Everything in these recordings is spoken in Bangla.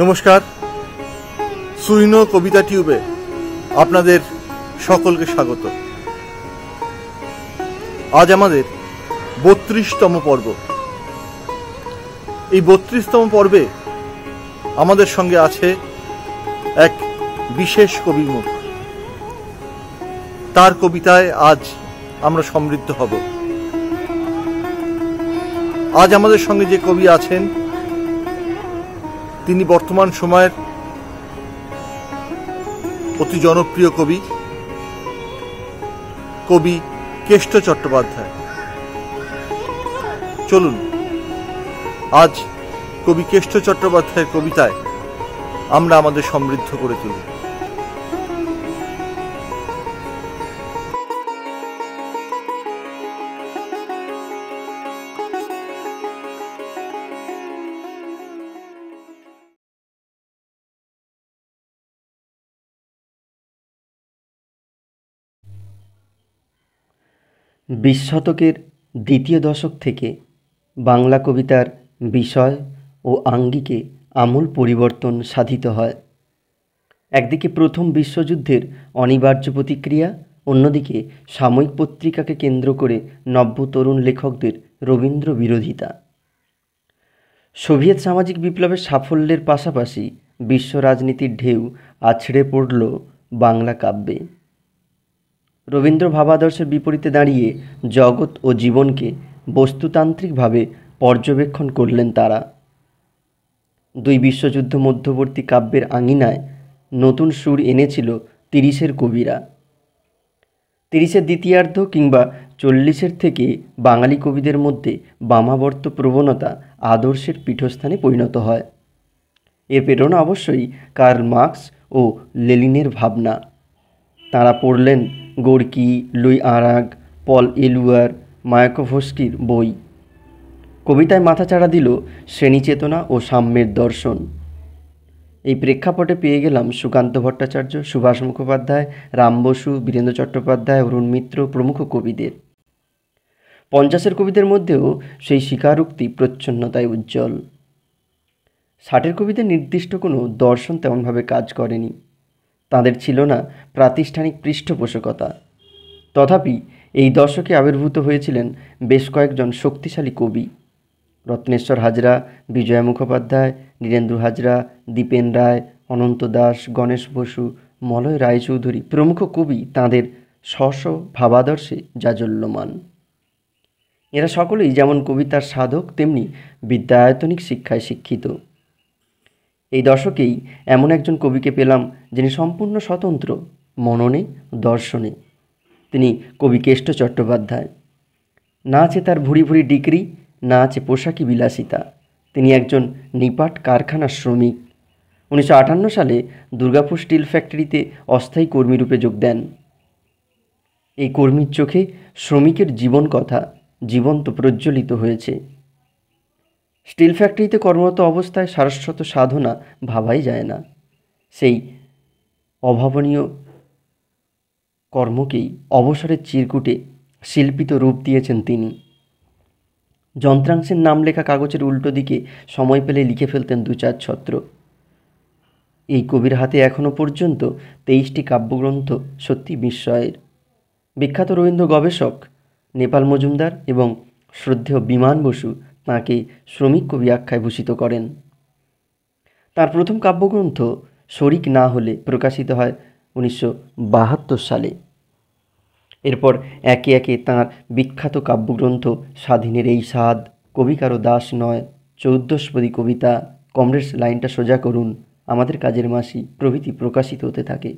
নমস্কার, সুইনো কবিতা টিউবে আপনাদের সকলকে স্বাগত। আজ আমাদের 32তম পর্ব। এই 32তম পর্বে আমাদের সঙ্গে আছে এক বিশেষ কবির মুখ। তার কবিতায় আজ আমরা সমৃদ্ধ হব। আজ আমাদের সঙ্গে যে কবি আছেন তিনি বর্তমান সময়ের অতি জনপ্রিয় কবি কেষ্ট চট্টোপাধ্যায়। চলুন আজ কবি কেষ্ট চট্টোপাধ্যায়ের কবিতায় আমরা আমাদের সমৃদ্ধ করে তুলি। বিশ শতকের দ্বিতীয় দশক থেকে বাংলা কবিতার বিষয় ও আঙ্গিকে আমূল পরিবর্তন সাধিত হয়। একদিকে প্রথম বিশ্বযুদ্ধের অনিবার্য প্রতিক্রিয়া, অন্যদিকে সাময়িক পত্রিকাকে কেন্দ্র করে নব্য তরুণ লেখকদের রবীন্দ্র বিরোধিতা। সোভিয়েত সামাজিক বিপ্লবের সাফল্যের পাশাপাশি বিশ্ব রাজনীতির ঢেউ আছড়ে পড়ল বাংলা কাব্যে। রবীন্দ্র ভাবাদর্শের বিপরীতে দাঁড়িয়ে জগৎ ও জীবনকে বস্তুতান্ত্রিকভাবে পর্যবেক্ষণ করলেন তারা। দুই বিশ্বযুদ্ধ মধ্যবর্তী কাব্যের আঙিনায় নতুন সুর এনেছিল 30-এর কবিরা। 30-এর দ্বিতীয়ার্ধ কিংবা 40-এর থেকে বাঙালি কবিদের মধ্যে বামাবর্ত প্রবণতা আদর্শের পীঠস্থানে পরিণত হয়। এর প্রেরণা অবশ্যই কার্ল মার্কস ও লেনিনের ভাবনা। তাঁরা পড়লেন গোর্কি, লুই আরাগ, পল এলুয়ার, মায়াকোভস্কির বই। কবিতায় মাথাচাড়া দিল শ্রেণীচেতনা ও সাম্যের দর্শন। এই প্রেক্ষাপটে পেয়ে গেলাম সুকান্ত ভট্টাচার্য, সুভাষ মুখোপাধ্যায়, রাম বসু, বীরেন্দ্র চট্টোপাধ্যায়, অরুণ মিত্র প্রমুখ কবিদের। 50-এর কবিদের মধ্যেও সেই স্বীকারোক্তি প্রচ্ছন্নতায় উজ্জ্বল। 60-এর কবিদের নির্দিষ্ট কোনো দর্শন তেমনভাবে কাজ করেনি। তাদের ছিল না প্রাতিষ্ঠানিক পৃষ্ঠপোষকতা। তথাপি এই দশকে আবির্ভূত হয়েছিলেন বেশ কয়েকজন শক্তিশালী কবি। রত্নেশ্বর হাজরা, বিজয়া মুখোপাধ্যায়, নীরেন্দ্র হাজরা, দীপেন রায়, অনন্ত দাস, গণেশ বসু, মলয় রায়চৌধুরী প্রমুখ কবি তাঁদের স্ব ভাবাদর্শে জাজ্বল্যমান। এরা সকলেই যেমন কবিতার সাধক তেমনি বিদ্যায়তনিক শিক্ষায় শিক্ষিত। এই দশকেই এমন একজন কবিকে পেলাম যিনি সম্পূর্ণ স্বতন্ত্র মননে দর্শনে। তিনি কবি কেষ্ট চট্টোপাধ্যায়। না আছে তার ভুরি ভুরি ডিগ্রি, না আছে পোশাকি বিলাসিতা। তিনি একজন নিপাট কারখানার শ্রমিক। 1958 সালে দুর্গাপুর স্টিল ফ্যাক্টরিতে অস্থায়ী কর্মীরূপে যোগ দেন। এই কর্মীর চোখে শ্রমিকের জীবন কথা জীবন্ত প্রজ্বলিত হয়েছে। স্টিল ফ্যাক্টরিতে কর্মরত অবস্থায় সারস্বত সাধনা ভাবাই যায় না। সেই অভাবনীয় কর্মকেই অবসরের চিরকুটে শিল্পিত রূপ দিয়েছেন তিনি। যন্ত্রাংশের নাম লেখা কাগজের উল্টো দিকে সময় পেলে লিখে ফেলতেন 2-4 ছত্র। এই কবির হাতে এখনও পর্যন্ত 23টি কাব্যগ্রন্থ সত্যি বিস্ময়ের। বিখ্যাত রবীন্দ্র গবেষক নেপাল মজুমদার এবং শ্রদ্ধেয় বিমান বসু তাঁকে শ্রমিক কবি আখ্যায় ভূষিত করেন। তার প্রথম কাব্যগ্রন্থ শরিক না হলে প্রকাশিত হয় 1972 সালে। এরপর একে একে তাঁর বিখ্যাত কাব্যগ্রন্থ স্বাধীনের এই স্বাদ, কবি কারো দাস নয়, 14পদী কবিতা, কমরেডস লাইনটা সোজা করুন, আমাদের কাজের মাসি প্রভৃতি প্রকাশিত হতে থাকে।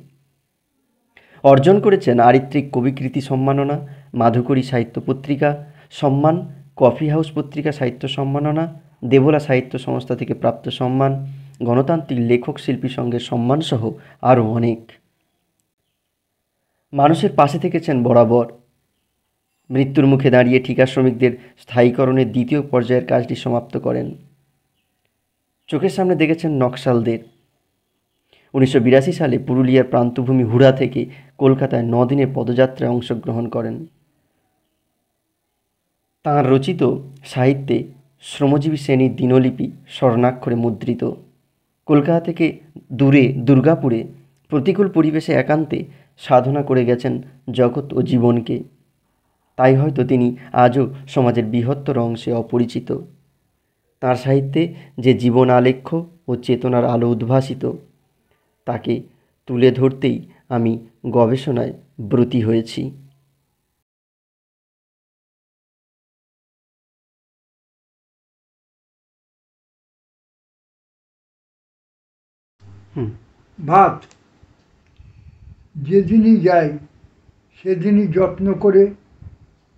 অর্জন করেছেন আরিত্রিক কবিকৃতি সম্মাননা, মাধুকরী সাহিত্য পত্রিকা সম্মান, কফি হাউস পত্রিকা সাহিত্য সম্মাননা, দেবলা সাহিত্য সংস্থা থেকে প্রাপ্ত সম্মান, গণতান্ত্রিক লেখক শিল্পী সংঘের সম্মানসহ আরও অনেক। মানুষের পাশে থেকেছেন বরাবর। মৃত্যুর মুখে দাঁড়িয়ে ঠিকা শ্রমিকদের স্থায়ীকরণের দ্বিতীয় পর্যায়ের কাজটি সমাপ্ত করেন। চোখের সামনে দেখেছেন নকশালদের। 1982 সালে পুরুলিয়ার প্রান্তভূমি হুড়া থেকে কলকাতায় 9 দিনের পদযাত্রায় অংশগ্রহণ করেন। তাঁর রচিত সাহিত্যে শ্রমজীবী শ্রেণীর দিনলিপি স্বর্ণাক্ষরে মুদ্রিত। কলকাতা থেকে দূরে দুর্গাপুরে প্রতিকূল পরিবেশে একান্তে সাধনা করে গেছেন জগৎ ও জীবনকে। তাই হয়তো তিনি আজও সমাজের বৃহত্তর অংশে অপরিচিত। তাঁর সাহিত্যে যে জীবন আলেখ্য ও চেতনার আলো উদ্ভাসিত, তাকে তুলে ধরতেই আমি গবেষণায় ব্রতী হয়েছি। ভাত যেদিনই যাই সেদিনই যত্ন করে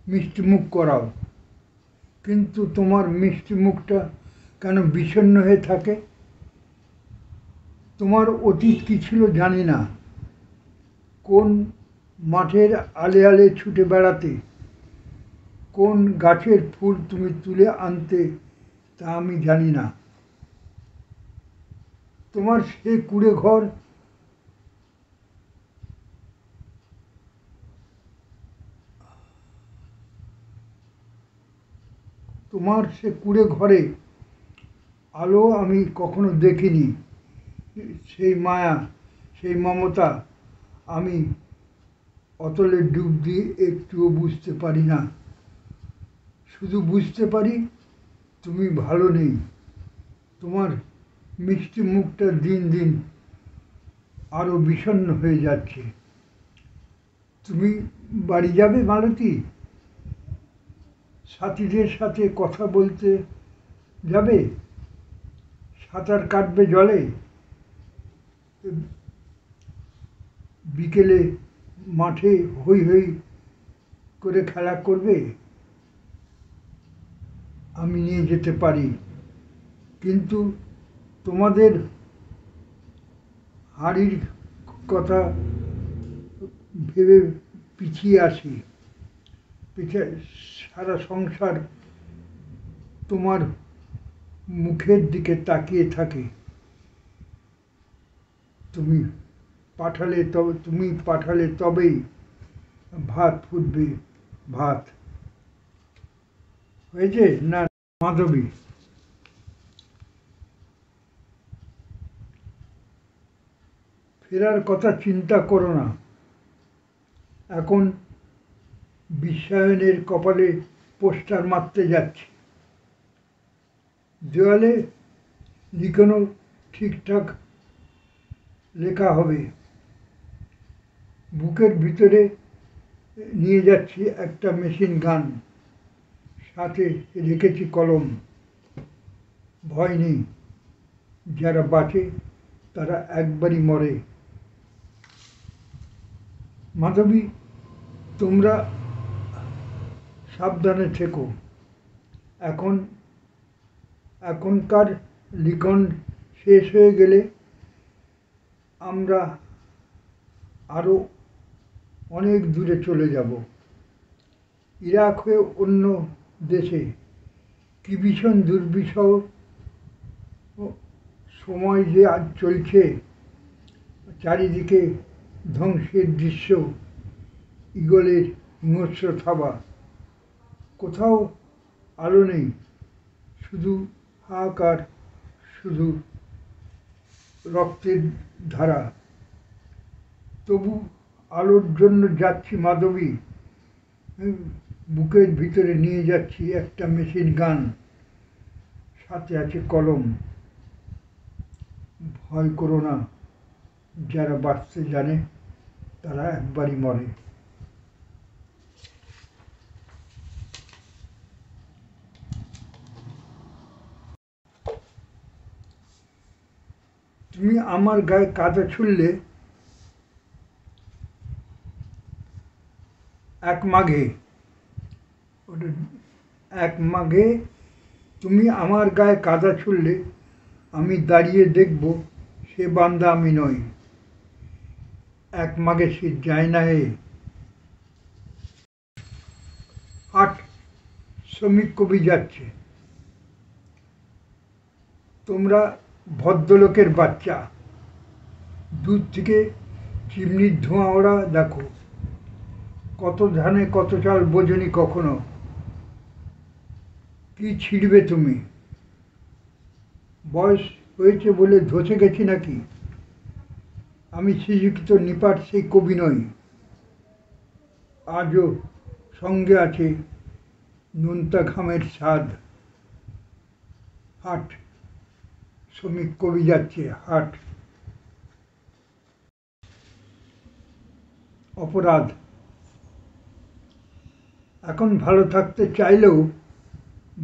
মিষ্টিমুখ করাও, কিন্তু তোমার মিষ্টি মুখটা কেন বিষণ্ণ হয়ে থাকে? তোমার অতীত কী ছিল জানি না। কোন মাঠের আলে আলে ছুটে বেড়াতে, কোন গাছের ফুল তুমি তুলে আনতে, তা আমি জানি না। তোমার সে কুঁড়ে ঘর, তোমার সে কুঁড়ে ঘরে আলো আমি কখনো দেখিনি। সেই মায়া, সেই মমতা আমি অতলে ডুব দিয়ে একটুও বুঝতে পারি না। শুধু বুঝতে পারি তুমি ভালো নেই। তোমার মিষ্টি মুখটা দিন দিন আরো বিষণ্ণ হয়ে যাচ্ছে। তুমি বাড়ি যাবে মালতী? সাথীদের সাথে কথা বলতে যাবে? সাঁতার কাটবে জলে? বিকেলে মাঠে হই হই করে খেলা করবে? আমি নিয়ে যেতে পারি, কিন্তু তোমাদের হাড়ির কথা ভেবে পিছিয়ে আসি। সারা সংসার তোমার মুখের দিকে তাকিয়ে থাকে। তুমি পাঠালে তবেই ভাত ফুটবে। ভাত হয়েছে না? মাধবী, ফেরার কথা চিন্তা করো না। এখন বিশ্বায়নের কপালে পোস্টার মারতে যাচ্ছি। দেওয়ালে লিখনো ঠিকঠাক লেখা হবে। বুকের ভিতরে নিয়ে যাচ্ছি একটা মেশিন গান, সাথে রেখেছি কলম। ভয় নেই, যারা বাঁচে তারা একবারই মরে। মাধবী, তোমরা সাবধানে থেকো। এখনকার লিখন শেষ হয়ে গেলে আমরা আরো অনেক দূরে চলে যাব। ইরাক হয়ে অন্য দেশে। কি ভীষণ দুর্বিষহ সময় যে আজ চলছে। চারিদিকে ধ্বংসের দৃশ্য, ঈগলের হিংস্র থাবা। কোথাও আলো নেই, শুধু হাহাকার, শুধু রক্তের ধারা। তবু আলোর জন্য যাচ্ছি মাধবী। বুকের ভিতরে নিয়ে যাচ্ছি একটা মেশিন গান, সাথে আছে কলম। ভয় করো না, যারা বাঁচতে জানে তারা একবারই মরে। তুমি আমার গায়ে কাদা ছুঁড়লে এক মাঘে তুমি আমার গায়ে কাদা ছুঁড়লে আমি দাঁড়িয়ে দেখব সে বান্দা আমি নই। এক মাঘে শীত যায় না হে। হাট, শ্রমিক কবি যাচ্ছে। তোমরা ভদ্রলোকের বাচ্চা, দূর থেকে চিমনির ধোঁয়া ওরা দেখো। কত ধানে কত চাল বোঝনি কখনো। কি ছিঁড়বে তুমি? বয়স হয়েছে বলে ধসে গেছি নাকি? আমি শ্রীযুক্ত নিপাট সেই কবি নই। আজও সঙ্গে আছে নোনতা ঘামের স্বাদ। হাট, শ্রমিক কবি যাচ্ছে হাট। অপরাধ। এখন ভালো থাকতে চাইলেও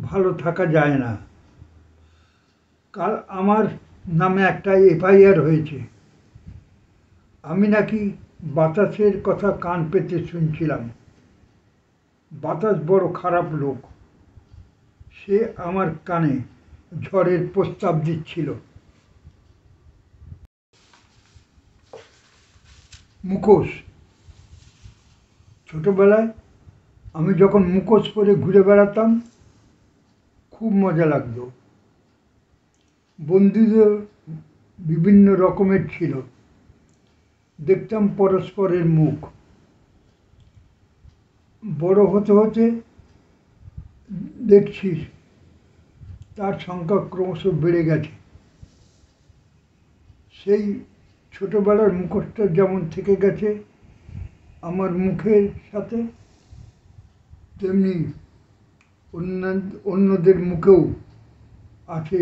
ভালো থাকা যায় না। কাল আমার নামে একটা এফআইআর হয়েছে। আমি নাকি বাতাসের কথা কান পেতে শুনছিলাম। বাতাস বড় খারাপ লোক। সে আমার কানে ঝড়ের প্রস্তাব দিচ্ছিল। মুখোশ। ছোটবেলায় আমি যখন মুখোশ পরে ঘুরে বেড়াতাম খুব মজা লাগতো। বন্ধুদের বিভিন্ন রকমের ছিল। দেখতাম পরস্পরের মুখ। বড় হতে হতে দেখছি তার সংখ্যা ক্রমশ বেড়ে গেছে। সেই ছোটবেলার মুখোশটা যেমন থেকে গেছে আমার মুখের সাথে, তেমনি অন্যদের মুখেও আছে,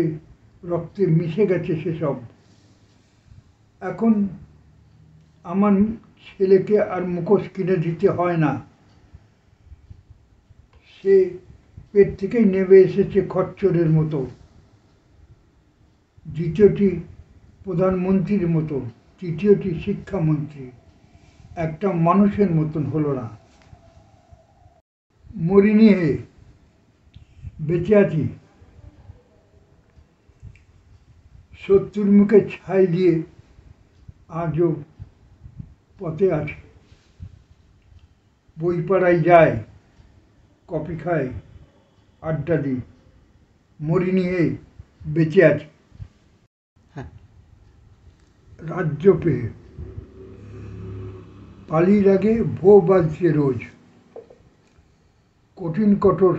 রক্তে মিশে গেছে সেসব। এখন আমার ছেলেকে আর মুখোশ কিনে দিতে হয় না। সে পেট থেকেই নেমে এসেছে খচ্চরের মতো। দ্বিতীয়টি প্রধানমন্ত্রীর মতো, তৃতীয়টি শিক্ষামন্ত্রী। একটা মানুষের মতন হলো না। মরিনি হে, বেঁচে আছি। শত্রুর মুখে ছাই দিয়ে আজও পথে আছি। বইপাড়ায় যায়, কফি খাই, আড্ডা দিই। মরিনি হে, বেঁচে আছি। রাজ্য পেয়ে পালির আগে ভো বাজছে রোজ। কঠিন কঠোর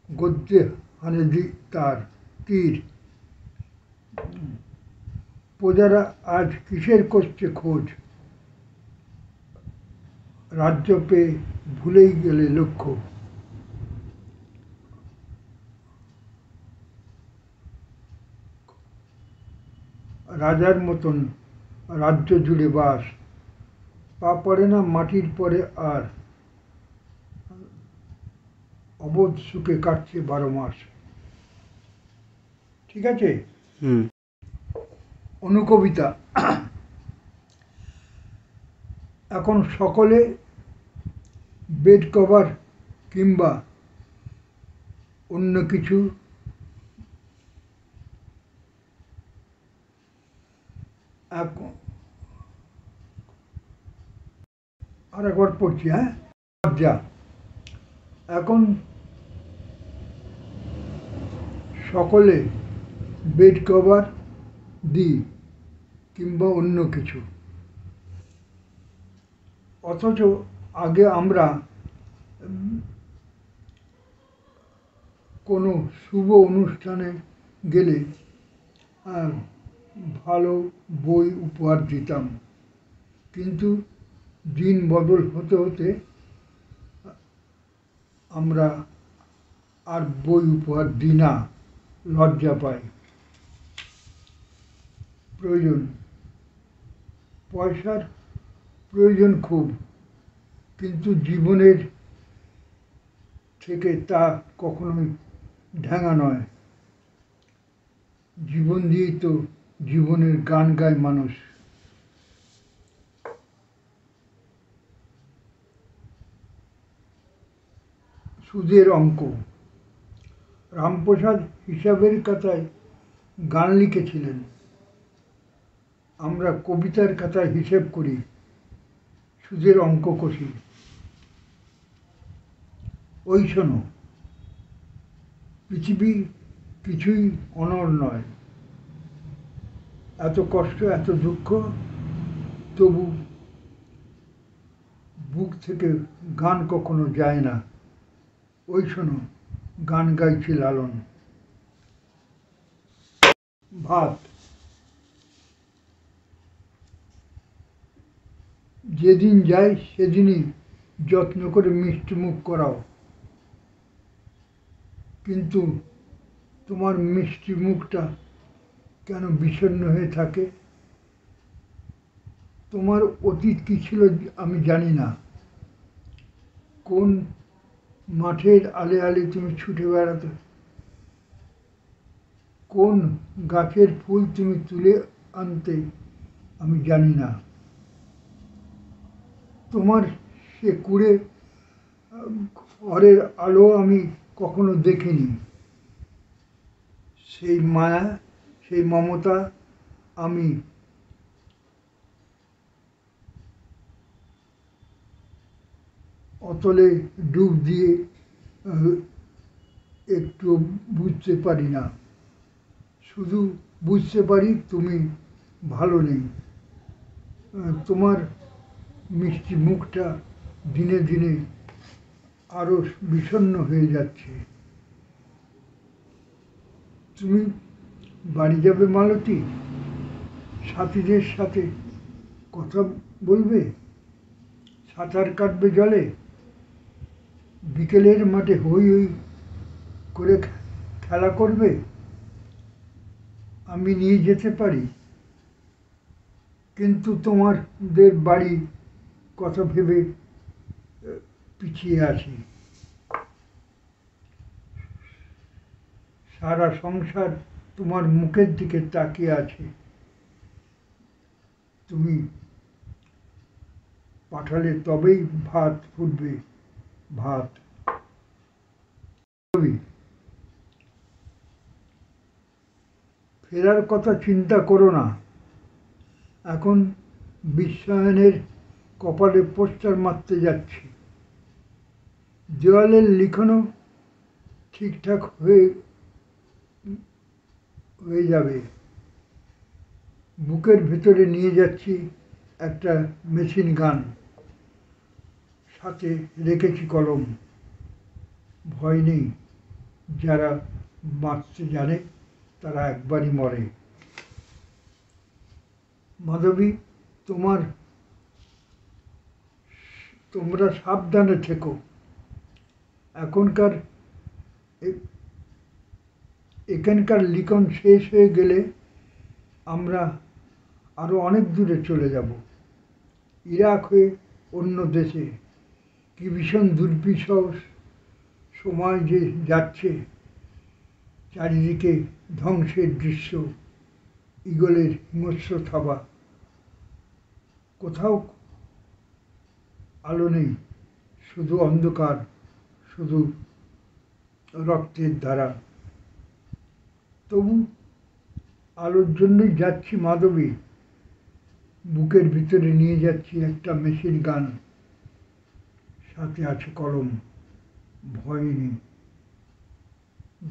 গদ্যে হানে তার তীর। প্রজারা আজ কিসের করছে খোঁজ? রাজ্য পেয়ে ভুলেই গেলে লক্ষ্য। রাজার মতন রাজ্য জুড়ে বাস। পা পড়ে না মাটির পরে আর। অবোধ সুখে কাটছে 12 মাস। ঠিক আছে? অনুকবিতা। এখন সকলে বেড কভার কিংবা অন্য কিছু আর একবার পড়ছি, হ্যাঁ। লজ্জা। এখন সকলে বেড কভার দিই কিংবা অন্য কিছু, অথচ আগে আমরা কোনো শুভ অনুষ্ঠানে গেলে ভালো বই উপহার দিতাম। কিন্তু দিন বদল হতে হতে আমরা আর বই উপহার দিই না, লজ্জা পাই। প্রয়োজন। পয়সার প্রয়োজন খুব, কিন্তু জীবনের থেকে তা কখনোই ঢাঙা নয়। জীবন দিয়েই তো জীবনের গান গায় মানুষ। সুদের অঙ্ক। রামপ্রসাদ হিসাবের খাতায় গান লিখেছিলেন, আমরা কবিতার খাতায় হিসেব করি, সুদের অঙ্ক কষি। ওই শোনো, পৃথিবী কিছুই অনড় নয়। এত কষ্ট, এত দুঃখ, তবু বুক থেকে গান কখনো যায় না। ওই শোনো, গান গাইছে লালন। ভাত। যেদিন যাই সেদিনই যত্ন করে মিষ্টি মুখ করাও, কিন্তু তোমার মিষ্টি মুখটা কেন বিষণ্ণ হয়ে থাকে? তোমার অতীত কী ছিল আমি জানি না। কোন মাঠের আলে আলে তুমি ছুটে বেড়াতে, কোন গাছের ফুল তুমি তুলে আনতে আমি জানি না। তোমার সে কুঁড়ে ঘরের আলো আমি কখনো দেখিনি। সেই মায়া, সেই মমতা আমি অতলে ডুব দিয়ে একটু বুঝতে পারি না। শুধু বুঝতে পারি তুমি ভালো নেই। তোমার মিষ্টি মুখটা দিনে দিনে আরো বিষণ্ণ হয়ে যাচ্ছে। তুমি বাড়ি যাবে মালতী? সাথীদের সাথে কথা বলবে? সাঁতার কাটবে জলে? বিকেলের মাঠে হই হই করে খেলা করবে? আমি নিয়ে যেতে পারি, কিন্তু তোমাদের বাড়ি কথা ভেবে পিছিয়ে আছি। সারা সংসার তোমার মুখের দিকে তাকিয়ে আছে। তুমি পাঠালে তবেই ভাত ফুটবে, ভাত। ফেরার কথা চিন্তা করো না। এখন বিশ্বায়নের কপালে পোস্টার মারতে যাচ্ছি। দেওয়ালের লিখনও ঠিকঠাক হয়ে যাবে। বুকের ভেতরে নিয়ে যাচ্ছি একটা মেশিন গান, সাথে রেখেছি কলম। ভয় নেই, যারা বাঁচতে জানে তারা একবারই মরে। মাধবী, তোমরা সাবধানে থেকো। এখানকার লিখন শেষ হয়ে গেলে আমরা আরো অনেক দূরে চলে যাব, ইরাক হয়ে, অন্য দেশে। কি ভীষণ দুর্বিষহ সময় যে যাচ্ছে, চারিদিকে ধ্বংসের দৃশ্য, ঈগলের হিংস্র থাবা। কোথাও আলো নেই, শুধু অন্ধকার, শুধু রক্তের ধারা। তবু আলোর জন্যই যাচ্ছি মাধবী। বুকের ভিতরে নিয়ে যাচ্ছি একটা মেশিন গান, সাথে আছে কলম। ভয় নেই,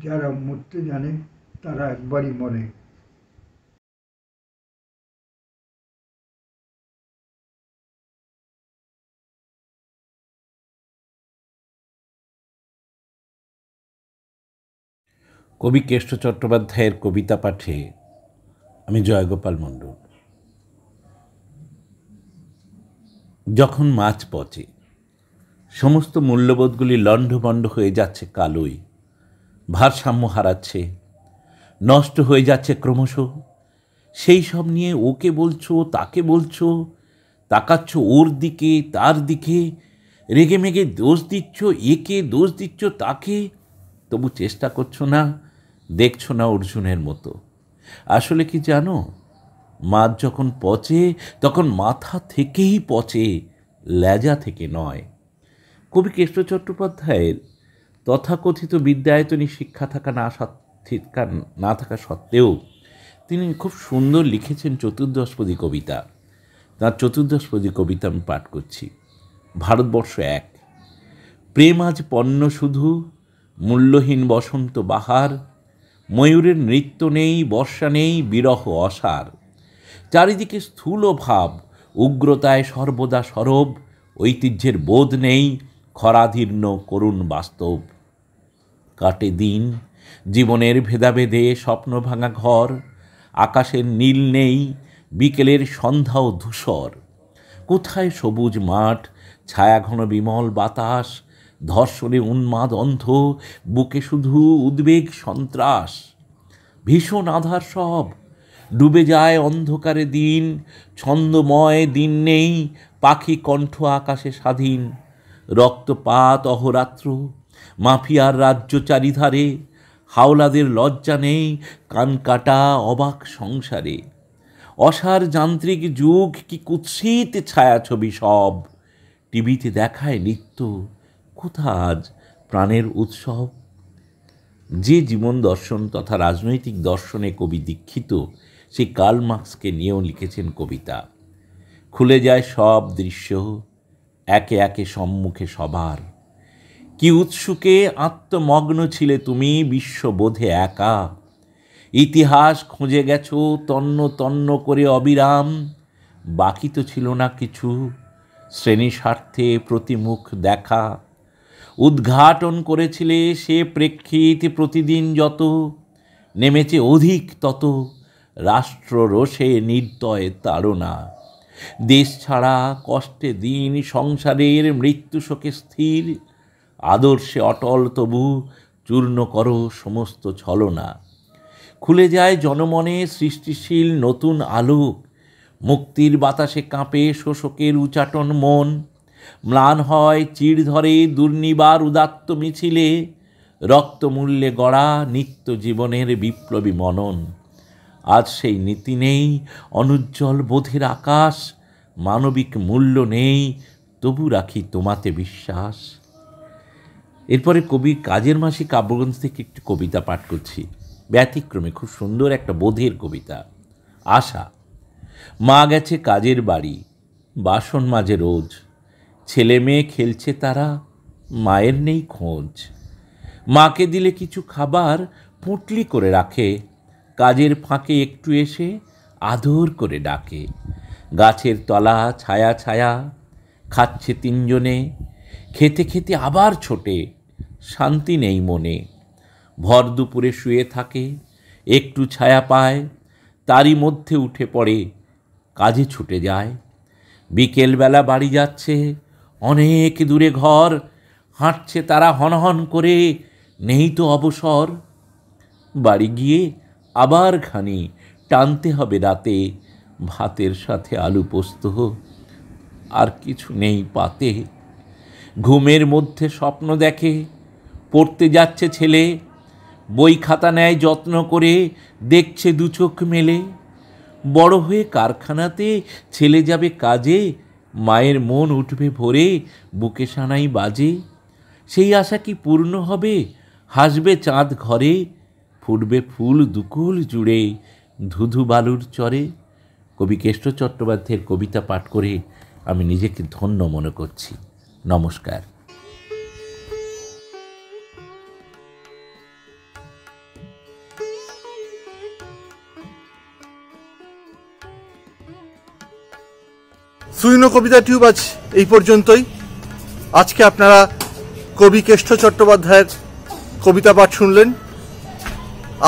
যারা মরতে জানে তারা একবারই মরে। কবি কেষ্ট চট্টোপাধ্যায়ের কবিতা পাঠে আমি জয়গোপাল মণ্ডল। যখন মাছ পচে, সমস্ত মূল্যবোধগুলি লণ্ডভণ্ড হয়ে যাচ্ছে কালোই, ভারসাম্য হারাচ্ছে, নষ্ট হয়ে যাচ্ছে ক্রমশ। সেই সব নিয়ে ওকে বলছো, তাকে বলছো, তাকাচ্ছ ওর দিকে, তার দিকে, রেগে মেগে দোষ দিচ্ছ একে, দোষ দিচ্ছ তাকে, তবু চেষ্টা করছো না, দেখছো না অর্জুনের মতো। আসলে কি জানো, মাছ যখন পচে তখন মাথা থেকেই পচে, লেজা থেকে নয়। কবি কেষ্ট চট্টোপাধ্যায়ের তথাকথিত বিদ্যায়তনী শিক্ষা না থাকা সত্ত্বেও তিনি খুব সুন্দর লিখেছেন চতুর্দশপদী কবিতা। তাঁর চতুর্দশপদী কবিতা আমি পাঠ করছি। ভারতবর্ষ এক, প্রেম আজ পণ্য শুধু, মূল্যহীন বসন্ত বাহার, ময়ূরের নৃত্য নেই, বর্ষা নেই, বিরহ অসার, চারিদিকে স্থূল ভাব, উগ্রতায় সর্বদা সরব, ঐতিহ্যের বোধ নেই, খরাধীর্ণ করুণ বাস্তব। কাটে দিন জীবনের ভেদাভেদে, স্বপ্ন ভাঙা ঘর, আকাশের নীল নেই, বিকেলের সন্ধ্যাও ধূসর। কোথায় সবুজ মাঠ, ছায়াঘন বিমল বাতাস, ধর্ষণে উন্মাদ অন্ধ, বুকে শুধু উদ্বেগ সন্ত্রাস। ভীষণ আধার সব, ডুবে যায় অন্ধকারে দিন, ছন্দময় দিন নেই, পাখি কণ্ঠ আকাশে স্বাধীন। রক্তপাত অহরাত্র, মাফিয়ার রাজ্য চারিধারে, হাওলাদের লজ্জা নেই, কান কাটা অবাক সংসারে। অসার যান্ত্রিক যুগ, কি কুৎসিত ছায়াছবি সব, টিভিতে দেখায় নিত্য, কোথা আজ প্রাণের উৎসব। যে জীবন দর্শন তথা রাজনৈতিক দর্শনে কবি দীক্ষিত, সেই কার্ল মার্ক্সকে নিয়েও লিখেছেন কবিতা। খুলে যায় সব দৃশ্য, একে একে সম্মুখে সবার। কি উৎসুকে আত্মমগ্ন ছিলে তুমি বিশ্ববোধে একা, ইতিহাস খুঁজে গেছো তন্ন তন্ন করে অবিরাম। বাকি তো ছিল না কিছু, শ্রেণী স্বার্থে প্রতিমুখ দেখা। উদ্ঘাটন করেছিলে সে প্রেক্ষিত প্রতিদিন যত, নেমেছে অধিক তত রাষ্ট্র রোষে নির্দয় তাড়না। দেশ ছাড়া কষ্টে দিন, সংসারের মৃত্যু শোকে স্থির, আদর্শে অটল তবু চূর্ণ করো সমস্ত ছলনা। খুলে যায় জনমনে সৃষ্টিশীল নতুন আলোক, মুক্তির বাতাসে কাঁপে শোষকের উচাটন মন। ম্লান হয় চিড় ধরে দুর্নিবার উদাত্ত মিছিলে, রক্তমূল্যে গড়া নিত্য জীবনের বিপ্লবী মনন। আজ সেই নীতি নেই, অনুজ্জ্বল বোধের আকাশ, মানবিক মূল্য নেই, তবু রাখি তোমাতে বিশ্বাস। এরপরে কবি কাজের মাসি কাব্যগ্রন্থ থেকে একটি কবিতা পাঠ করছি, ব্যতিক্রমে খুব সুন্দর একটা বোধের কবিতা। আশা। মা গেছে কাজের বাড়ি, বাসন মাজে রোজ, ছেলে মেয়ে খেলছে তারা, মায়ের নেই খোঁজ। মাকে দিলে কিছু খাবার পুঁটলি করে রাখে, কাজের ফাঁকে একটু এসে আদর করে ডাকে। গাছের তলা ছায়া ছায়া, খাচ্ছে তিনজনে, খেতে খেতে আবার ছোটে, শান্তি নেই মনে। ভর দুপুরে শুয়ে থাকে, একটু ছায়া পায়, তারই মধ্যে উঠে পড়ে, কাজে ছুটে যায়। বিকেলবেলা বাড়ি যাচ্ছে, অনেক দূরে ঘর, হাঁটছে তারা হনহন করে, নেই তো অবসর। বাড়ি গিয়ে আবার খানি টানতে হবে রাতে, ভাতের সাথে আলু পোস্ত, আর কিছু নেই পাতে। ঘুমের মধ্যে স্বপ্ন দেখে, পড়তে যাচ্ছে ছেলে, বই খাতা নেয় যত্ন করে, দেখছে দু চোখ মেলে। বড় হয়ে কারখানাতে ছেলে যাবে কাজে, মায়ের মন উঠবে ভরে, বুকে সানাই বাজে। সেই আশা কি পূর্ণ হবে, হাসবে চাঁদ ঘরে, ফুটবে ফুল দুকুল জুড়ে, ধুধু বালুর চরে। কবি কেষ্ট চট্টোপাধ্যায়ের কবিতা পাঠ করে আমি নিজেকে ধন্য মনে করছি। নমস্কার। সুইনো কবিতা টিউব আজ এই পর্যন্তই। আজকে আপনারা কবি কেষ্ট চট্টোপাধ্যায়ের কবিতা পাঠ শুনলেন।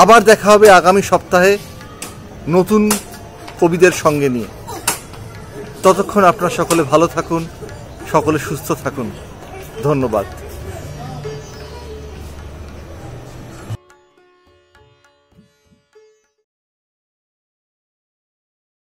আবার দেখা হবে আগামী সপ্তাহে নতুন কবিদের সঙ্গে নিয়ে। ততক্ষণ আপনারা সকলে ভালো থাকুন, সকলে সুস্থ থাকুন। ধন্যবাদ।